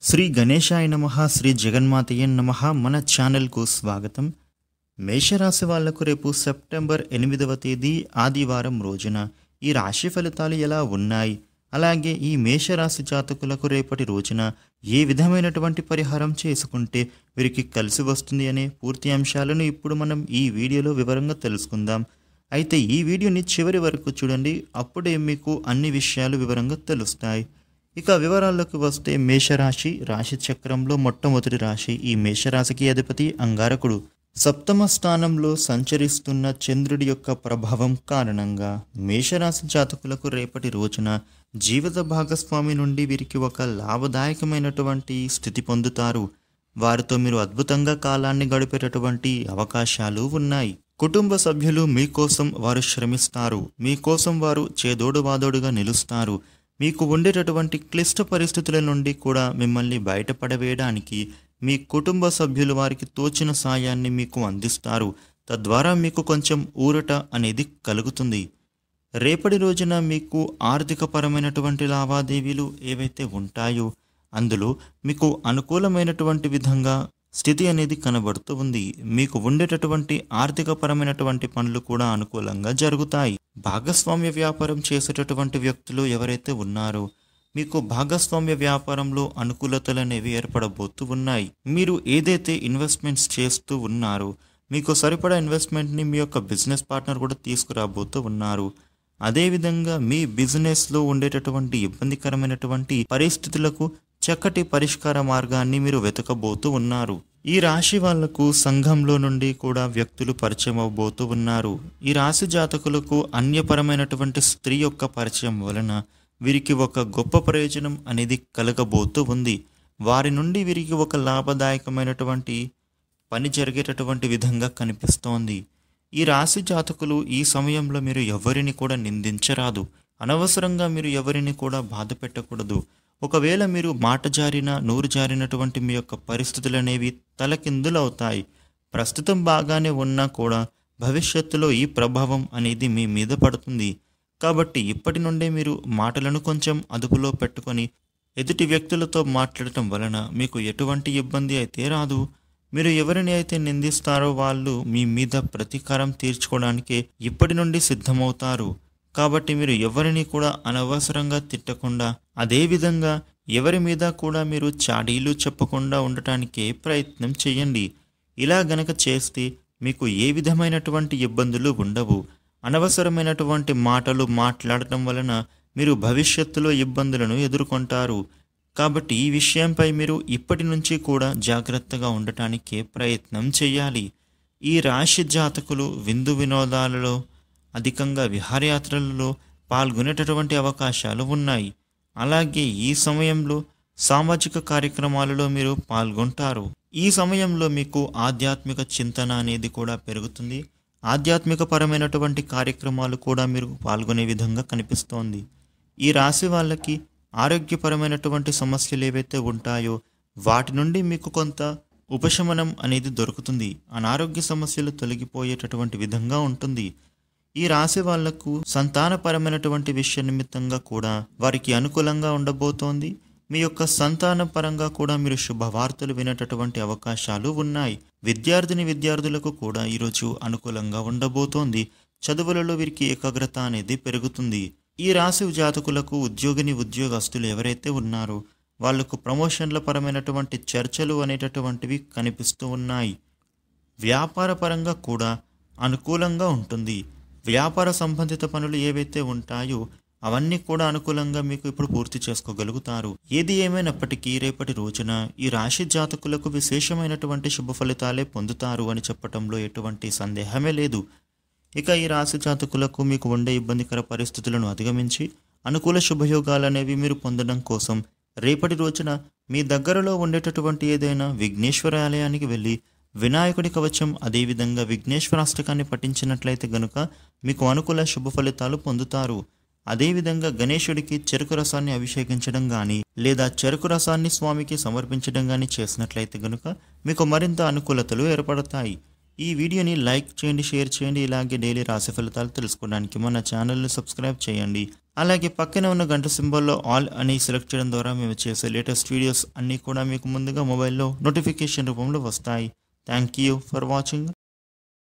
శ్రీ గణేశాయ నమః శ్రీ జగన్మాతయే నమః మన ఛానల్కు స్వాగతం. మేషరాశి వాళ్లకు రేపు సెప్టెంబర్ 8వ తేదీ ఆదివారం రోజున ఈ రాశి ఫలితాలు ఎలా ఉన్నాయి, అలాగే ఈ మేషరాశి జాతకులకు రేపటి రోజున ఏ విధమైనటువంటి పరిహారం చేసుకుంటే వీరికి కలిసి వస్తుంది అనే పూర్తి అంశాలను ఇప్పుడు మనం ఈ వీడియోలో వివరంగా తెలుసుకుందాం. అయితే ఈ వీడియోని చివరి వరకు చూడండి, అప్పుడే మీకు అన్ని విషయాలు వివరంగా తెలుస్తాయి. ఇక వివరాల్లోకి వస్తే మేషరాశి రాశి చక్రంలో మొట్టమొదటి రాశి. ఈ మేషరాశికి అధిపతి అంగారకుడు. సప్తమ స్థానంలో సంచరిస్తున్న చంద్రుడి యొక్క ప్రభావం కారణంగా మేషరాశి జాతకులకు రేపటి రోజున జీవిత భాగస్వామి నుండి వీరికి ఒక లాభదాయకమైనటువంటి స్థితి పొందుతారు. వారితో మీరు అద్భుతంగా కాలాన్ని గడిపేటటువంటి అవకాశాలు ఉన్నాయి. కుటుంబ సభ్యులు మీకోసం వారు శ్రమిస్తారు, మీకోసం వారు చేదోడు వాదోడుగా నిలుస్తారు. మీకు ఉండేటటువంటి క్లిష్ట పరిస్థితుల నుండి కూడా మిమ్మల్ని బయటపడవేయడానికి మీ కుటుంబ సభ్యులు వారికి తోచిన సాయాన్ని మీకు అందిస్తారు. తద్వారా మీకు కొంచెం ఊరట అనేది కలుగుతుంది. రేపటి రోజున మీకు ఆర్థికపరమైనటువంటి లావాదేవీలు ఏవైతే ఉంటాయో అందులో మీకు అనుకూలమైనటువంటి విధంగా స్థితి అనేది కనబడుతూ ఉంది. మీకు ఉండేటటువంటి ఆర్థికపరమైనటువంటి పనులు కూడా అనుకూలంగా జరుగుతాయి. భాగస్వామ్య వ్యాపారం చేసేటటువంటి వ్యక్తులు ఎవరైతే ఉన్నారో మీకు భాగస్వామ్య వ్యాపారంలో అనుకూలతలు అనేవి ఏర్పడబోతూ ఉన్నాయి. మీరు ఏదైతే ఇన్వెస్ట్మెంట్స్ చేస్తూ ఉన్నారో మీకు సరిపడా ఇన్వెస్ట్మెంట్ని మీ యొక్క బిజినెస్ పార్ట్నర్ కూడా తీసుకురాబోతూ ఉన్నారు. అదేవిధంగా మీ బిజినెస్లో ఉండేటటువంటి ఇబ్బందికరమైనటువంటి పరిస్థితులకు చక్కటి పరిష్కార మార్గాన్ని మీరు వెతకబోతూ ఉన్నారు. ఈ రాశి వాళ్లకు సంఘంలో నుండి కూడా వ్యక్తులు పరిచయం అవబోతూ ఉన్నారు. ఈ రాశి జాతకులకు అన్యపరమైనటువంటి స్త్రీ యొక్క పరిచయం వలన వీరికి ఒక గొప్ప ప్రయోజనం అనేది కలగబోతూ ఉంది. వారి నుండి వీరికి ఒక లాభదాయకమైనటువంటి పని జరిగేటటువంటి విధంగా కనిపిస్తోంది. ఈ రాశి జాతకులు ఈ సమయంలో మీరు ఎవరిని కూడా నిందించరాదు. అనవసరంగా మీరు ఎవరిని కూడా బాధ పెట్టకూడదు. ఒకవేళ మీరు మాట జారిన నోరు జారినటువంటి మీ యొక్క పరిస్థితులు అనేవి తలకిందులవుతాయి. ప్రస్తుతం బాగానే ఉన్నా కూడా భవిష్యత్తులో ఈ ప్రభావం అనేది మీ మీద పడుతుంది. కాబట్టి ఇప్పటి నుండే మీరు మాటలను కొంచెం అదుపులో పెట్టుకొని ఎదుటి వ్యక్తులతో మాట్లాడటం వలన మీకు ఎటువంటి ఇబ్బంది అయితే రాదు. మీరు ఎవరిని అయితే నిందిస్తారో వాళ్ళు మీ మీద ప్రతీకారం తీర్చుకోవడానికే ఇప్పటి నుండి సిద్ధమవుతారు. కాబట్టి మీరు ఎవరిని కూడా అనవసరంగా తిట్టకుండా, అదేవిధంగా ఎవరి మీద కూడా మీరు చాడీలు చెప్పకుండా ఉండటానికే ప్రయత్నం చేయండి. ఇలా గనక చేస్తే మీకు ఏ విధమైనటువంటి ఇబ్బందులు ఉండవు. అనవసరమైనటువంటి మాటలు మాట్లాడటం వలన మీరు భవిష్యత్తులో ఇబ్బందులను ఎదుర్కొంటారు. కాబట్టి ఈ విషయంపై మీరు ఇప్పటి నుంచి కూడా జాగ్రత్తగా ఉండటానికే ప్రయత్నం చేయాలి. ఈ రాశి జాతకులు విందు వినోదాలలో అధికంగా విహారయాత్రలలో పాల్గొనేటటువంటి అవకాశాలు ఉన్నాయి. అలాగే ఈ సమయంలో సామాజిక కార్యక్రమాలలో మీరు పాల్గొంటారు. ఈ సమయంలో మీకు ఆధ్యాత్మిక చింతన అనేది కూడా పెరుగుతుంది. ఆధ్యాత్మిక పరమైనటువంటి కార్యక్రమాలు కూడా మీరు పాల్గొనే విధంగా కనిపిస్తోంది. ఈ రాశి వాళ్ళకి ఆరోగ్యపరమైనటువంటి సమస్యలు ఏవైతే ఉంటాయో వాటి నుండి మీకు కొంత ఉపశమనం అనేది దొరుకుతుంది. అనారోగ్య సమస్యలు తొలగిపోయేటటువంటి విధంగా ఉంటుంది. ఈ రాశి వాళ్లకు సంతానపరమైనటువంటి విషయ నిమిత్తంగా కూడా వారికి అనుకూలంగా ఉండబోతోంది. మీ యొక్క సంతాన పరంగా కూడా మీరు శుభవార్తలు వినేటటువంటి అవకాశాలు ఉన్నాయి. విద్యార్థులకు కూడా ఈరోజు అనుకూలంగా ఉండబోతోంది. చదువులలో వీరికి ఏకాగ్రత అనేది పెరుగుతుంది. ఈ రాశి జాతకులకు ఉద్యోగస్తులు ఎవరైతే ఉన్నారో వాళ్లకు ప్రమోషన్ల పరమైనటువంటి చర్చలు అనేటటువంటివి కనిపిస్తూ ఉన్నాయి. వ్యాపార పరంగా కూడా అనుకూలంగా ఉంటుంది. వ్యాపార సంబంధిత పనులు ఏవైతే ఉంటాయో అవన్నీ కూడా అనుకూలంగా మీకు ఇప్పుడు పూర్తి చేసుకోగలుగుతారు. ఏది ఏమైనప్పటికీ రేపటి రోజున ఈ రాశి జాతకులకు విశేషమైనటువంటి శుభ ఫలితాలే పొందుతారు అని చెప్పటంలో ఎటువంటి సందేహమే లేదు. ఇక ఈ రాశి జాతకులకు మీకు ఉండే ఇబ్బందికర పరిస్థితులను అధిగమించి అనుకూల శుభయోగాలు అనేవి మీరు పొందడం కోసం రేపటి రోజున మీ దగ్గరలో ఉండేటటువంటి ఏదైనా విఘ్నేశ్వర ఆలయానికి వెళ్ళి వినాయకుడి కవచం అదేవిధంగా విఘ్నేశ్వరాష్టకాన్ని పఠించినట్లయితే గనుక మీకు అనుకూల శుభ ఫలితాలు పొందుతారు. అదేవిధంగా గణేశుడికి చెరుకు రసాన్ని అభిషేకించడం కానీ లేదా చెరుకు రసాన్ని స్వామికి సమర్పించడం కానీ చేసినట్లయితే గనుక మీకు మరింత అనుకూలతలు ఏర్పడతాయి. ఈ వీడియోని లైక్ చేయండి, షేర్ చేయండి. ఇలాగే డైలీ రాశి ఫలితాలు తెలుసుకోవడానికి మన ఛానల్ని సబ్స్క్రైబ్ చేయండి. అలాగే పక్కనే ఉన్న గంట సింబల్లో ఆల్ అని సెలెక్ట్ చేయడం ద్వారా మేము చేసే లేటెస్ట్ వీడియోస్ అన్నీ కూడా మీకు ముందుగా మొబైల్లో నోటిఫికేషన్ రూపంలో వస్తాయి. Thank you for watching.